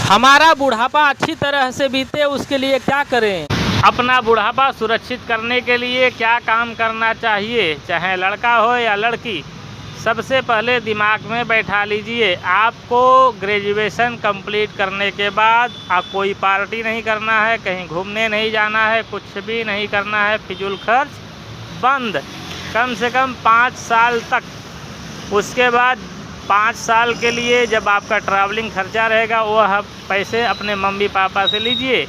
हमारा बुढ़ापा अच्छी तरह से बीते उसके लिए क्या करें? अपना बुढ़ापा सुरक्षित करने के लिए क्या काम करना चाहिए, चाहे लड़का हो या लड़की। सबसे पहले दिमाग में बैठा लीजिए, आपको ग्रेजुएशन कंप्लीट करने के बाद आप कोई पार्टी नहीं करना है, कहीं घूमने नहीं जाना है, कुछ भी नहीं करना है, फिजूल खर्च बंद, कम से कम 5 साल तक। उसके बाद 5 साल के लिए जब आपका ट्रैवलिंग खर्चा रहेगा वह पैसे अपने मम्मी पापा से लीजिए।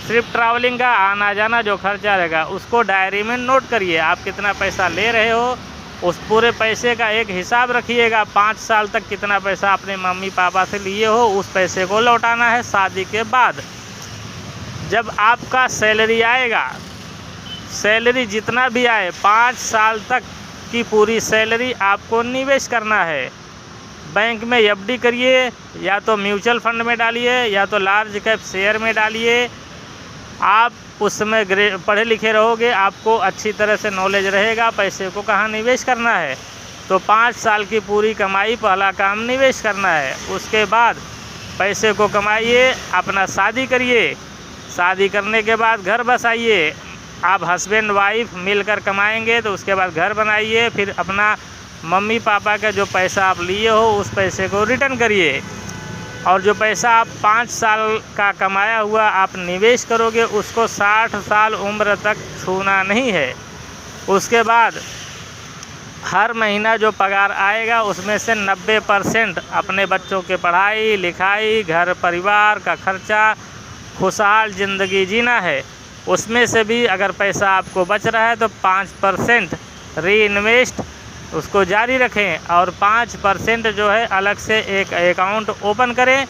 सिर्फ ट्रैवलिंग का आना जाना जो खर्चा रहेगा उसको डायरी में नोट करिए, आप कितना पैसा ले रहे हो, उस पूरे पैसे का एक हिसाब रखिएगा। 5 साल तक कितना पैसा अपने मम्मी पापा से लिए हो उस पैसे को लौटाना है। शादी के बाद जब आपका सैलरी आएगा, सैलरी जितना भी आए 5 साल तक की पूरी सैलरी आपको निवेश करना है। बैंक में एफडी करिए, या तो म्यूचुअल फंड में डालिए या तो लार्ज कैप शेयर में डालिए। आप उसमें पढ़े लिखे रहोगे, आपको अच्छी तरह से नॉलेज रहेगा पैसे को कहाँ निवेश करना है। तो 5 साल की पूरी कमाई पहला काम निवेश करना है। उसके बाद पैसे को कमाइए, अपना शादी करिए, शादी करने के बाद घर बसाइए। आप हस्बैंड वाइफ मिलकर कमाएंगे तो उसके बाद घर बनाइए, फिर अपना मम्मी पापा का जो पैसा आप लिए हो उस पैसे को रिटर्न करिए। और जो पैसा आप 5 साल का कमाया हुआ आप निवेश करोगे उसको 60 साल उम्र तक छूना नहीं है। उसके बाद हर महीना जो पगार आएगा उसमें से 90% अपने बच्चों के पढ़ाई लिखाई, घर परिवार का खर्चा, खुशहाल ज़िंदगी जीना है। उसमें से भी अगर पैसा आपको बच रहा है तो 5% री इन्वेस्ट उसको जारी रखें, और 5% जो है अलग से एक अकाउंट ओपन करें,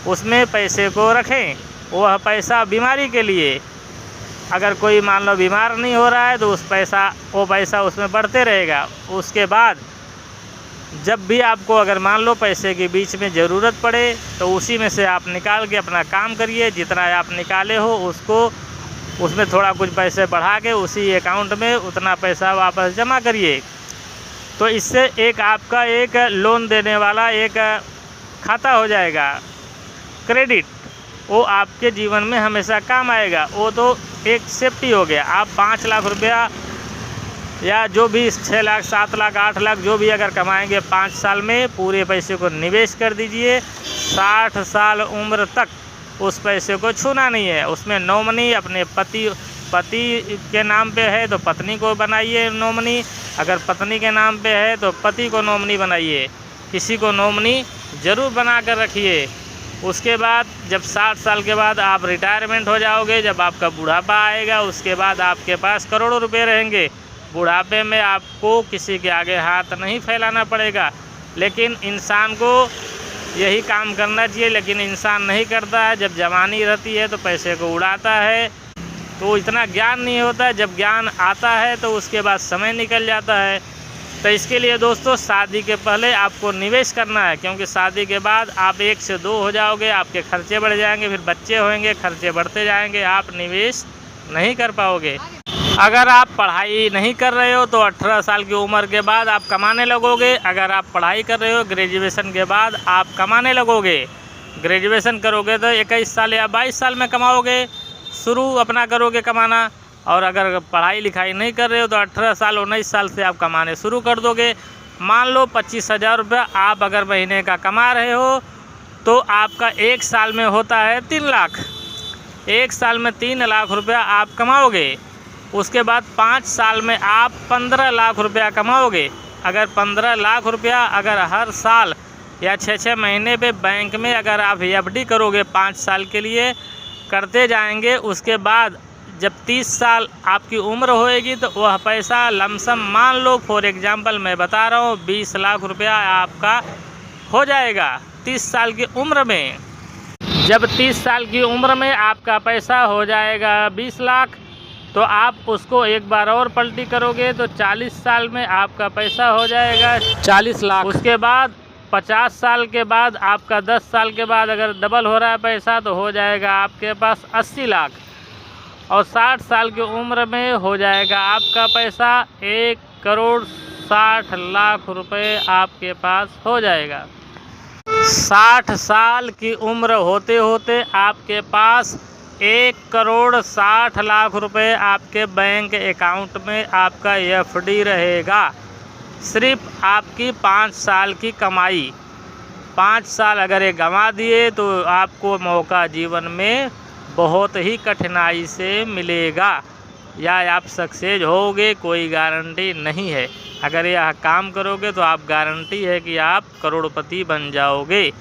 उसमें पैसे को रखें। वह पैसा बीमारी के लिए, अगर कोई मान लो बीमार नहीं हो रहा है तो वो पैसा उसमें बढ़ते रहेगा। उसके बाद जब भी आपको अगर मान लो पैसे के बीच में ज़रूरत पड़े तो उसी में से आप निकाल के अपना काम करिए। जितना आप निकाले हो उसमें थोड़ा कुछ पैसे बढ़ा के उसी अकाउंट में उतना पैसा वापस जमा करिए। तो इससे एक आपका एक लोन देने वाला एक खाता हो जाएगा, क्रेडिट, वो आपके जीवन में हमेशा काम आएगा। वो तो एक सेफ्टी हो गया। आप 5 लाख रुपया या जो भी 6 लाख 7 लाख 8 लाख जो भी अगर कमाएंगे 5 साल में, पूरे पैसे को निवेश कर दीजिए। 60 साल उम्र तक उस पैसे को छूना नहीं है। उसमें नॉमिनी अपने पति के नाम पे है तो पत्नी को बनाइए नॉमिनी, अगर पत्नी के नाम पे है तो पति को नॉमिनी बनाइए। किसी को नॉमिनी ज़रूर बना कर रखिए। उसके बाद जब 60 साल के बाद आप रिटायरमेंट हो जाओगे, जब आपका बुढ़ापा आएगा, उसके बाद आपके पास करोड़ों रुपए रहेंगे। बुढ़ापे में आपको किसी के आगे हाथ नहीं फैलाना पड़ेगा। लेकिन इंसान को यही काम करना चाहिए, लेकिन इंसान नहीं करता है। जब जवानी रहती है तो पैसे को उड़ाता है, तो इतना ज्ञान नहीं होता है। जब ज्ञान आता है तो उसके बाद समय निकल जाता है। तो इसके लिए दोस्तों शादी के पहले आपको निवेश करना है, क्योंकि शादी के बाद आप 1 से 2 हो जाओगे, आपके खर्चे बढ़ जाएंगे, फिर बच्चे होंगे, खर्चे बढ़ते जाएंगे, आप निवेश नहीं कर पाओगे। अगर आप पढ़ाई नहीं कर रहे हो तो 18 साल की उम्र के बाद आप कमाने लगोगे। अगर आप पढ़ाई कर रहे हो ग्रेजुएशन के बाद आप कमाने लगोगे। ग्रेजुएशन करोगे तो 21 साल या 22 साल में कमाओगे, शुरू अपना करोगे कमाना। और अगर पढ़ाई लिखाई नहीं कर रहे हो तो 18 साल 19 साल से आप कमाने शुरू कर दोगे। मान लो 25,000 रुपये आप अगर महीने का कमा रहे हो तो आपका 1 साल में होता है 3 लाख। 1 साल में 3 लाख रुपया आप कमाओगे। उसके बाद 5 साल में आप 15 लाख रुपया कमाओगे। अगर 15 लाख रुपया अगर हर साल या 6-6 महीने पे बैंक में अगर आप एफडी करोगे 5 साल के लिए करते जाएंगे, उसके बाद जब 30 साल आपकी उम्र होएगी तो वह पैसा लमसम मान लो फॉर एग्जांपल मैं बता रहा हूँ 20 लाख रुपया आपका हो जाएगा 30 साल की उम्र में। जब 30 साल की उम्र में आपका पैसा हो जाएगा 20 लाख, तो आप उसको एक बार और पलटी करोगे तो 40 साल में आपका पैसा हो जाएगा 40 लाख। उसके बाद 50 साल के बाद आपका 10 साल के बाद अगर डबल हो रहा है पैसा तो हो जाएगा आपके पास 80 लाख। और 60 साल की उम्र में हो जाएगा आपका पैसा 1,60,00,000 रुपये आपके पास हो जाएगा। 60 साल की उम्र होते होते आपके पास 1,60,00,000 रुपए आपके बैंक अकाउंट में आपका एफडी रहेगा। सिर्फ आपकी 5 साल की कमाई। 5 साल अगर ये गंवा दिए तो आपको मौका जीवन में बहुत ही कठिनाई से मिलेगा, या आप सक्सेस होगे कोई गारंटी नहीं है। अगर यह काम करोगे तो आप गारंटी है कि आप करोड़पति बन जाओगे।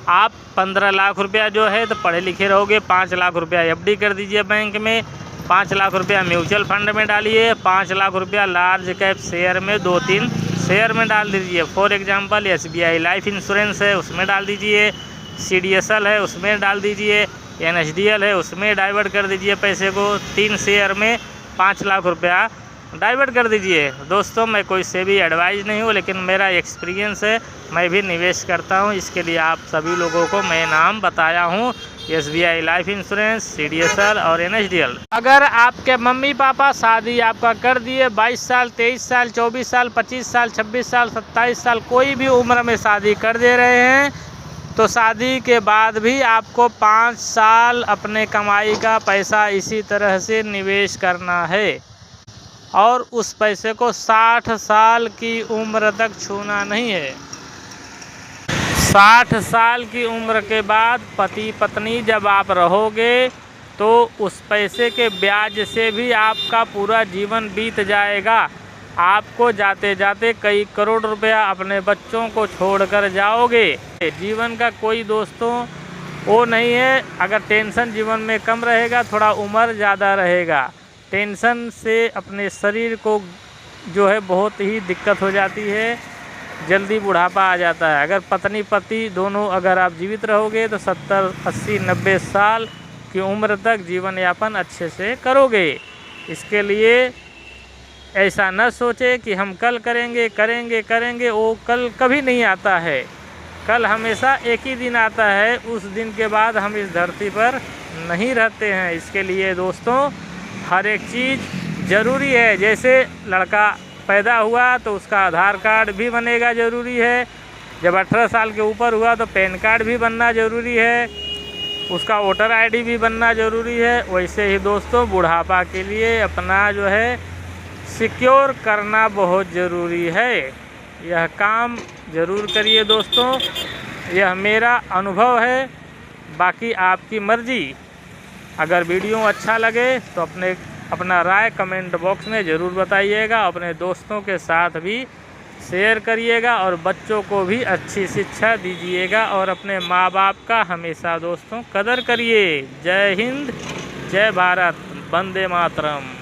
आप 15 लाख रुपया जो है तो पढ़े लिखे रहोगे, 5 लाख रुपया एफडी कर दीजिए बैंक में, 5 लाख रुपया म्यूचुअल फंड में डालिए, 5 लाख रुपया लार्ज कैप शेयर में 2-3 शेयर में डाल दीजिए। For example SBI life insurance है उसमें डाल दीजिए, CDSL है उसमें डाल दीजिए, NSDL है उसमें डाइवर्ट कर दीजिए पैसे को। 3 शेयर में 5 लाख रुपया डाइवर्ट कर दीजिए। दोस्तों, मैं कोई से भी एडवाइस नहीं हूँ, लेकिन मेरा एक्सपीरियंस है, मैं भी निवेश करता हूँ, इसके लिए आप सभी लोगों को मैं नाम बताया हूँ। SBI लाइफ इंश्योरेंस, CDSL और NSDL। अगर आपके मम्मी पापा शादी आपका कर दिए, 22 साल, 23 साल, 24 साल, 25 साल, 26 साल, 27 साल, कोई भी उम्र में शादी कर दे रहे हैं, तो शादी के बाद भी आपको 5 साल अपने कमाई का पैसा इसी तरह से निवेश करना है, और उस पैसे को 60 साल की उम्र तक छूना नहीं है। 60 साल की उम्र के बाद पति पत्नी जब आप रहोगे तो उस पैसे के ब्याज से भी आपका पूरा जीवन बीत जाएगा। आपको जाते जाते कई करोड़ रुपया अपने बच्चों को छोड़कर जाओगे। जीवन का कोई दोस्तों वो नहीं है। अगर टेंशन जीवन में कम रहेगा, थोड़ा उम्र ज़्यादा रहेगा, टेंशन से अपने शरीर को जो है बहुत ही दिक्कत हो जाती है, जल्दी बुढ़ापा आ जाता है। अगर पत्नी पति दोनों अगर आप जीवित रहोगे तो 70, 80, 90 साल की उम्र तक जीवन यापन अच्छे से करोगे। इसके लिए ऐसा न सोचे कि हम कल करेंगे करेंगे करेंगे, वो कल कभी नहीं आता है। कल हमेशा एक ही दिन आता है, उस दिन के बाद हम इस धरती पर नहीं रहते हैं। इसके लिए दोस्तों हर एक चीज़ ज़रूरी है। जैसे लड़का पैदा हुआ तो उसका आधार कार्ड भी बनेगा, ज़रूरी है। जब 18 साल के ऊपर हुआ तो पैन कार्ड भी बनना ज़रूरी है, उसका वोटर ID भी बनना ज़रूरी है। वैसे ही दोस्तों बुढ़ापा के लिए अपना जो है सिक्योर करना बहुत ज़रूरी है। यह काम ज़रूर करिए दोस्तों, यह मेरा अनुभव है, बाकी आपकी मर्ज़ी। अगर वीडियो अच्छा लगे तो अपना राय कमेंट बॉक्स में ज़रूर बताइएगा। अपने दोस्तों के साथ भी शेयर करिएगा और बच्चों को भी अच्छी शिक्षा दीजिएगा, और अपने माँ बाप का हमेशा दोस्तों कदर करिए। जय हिंद, जय भारत, वंदे मातरम।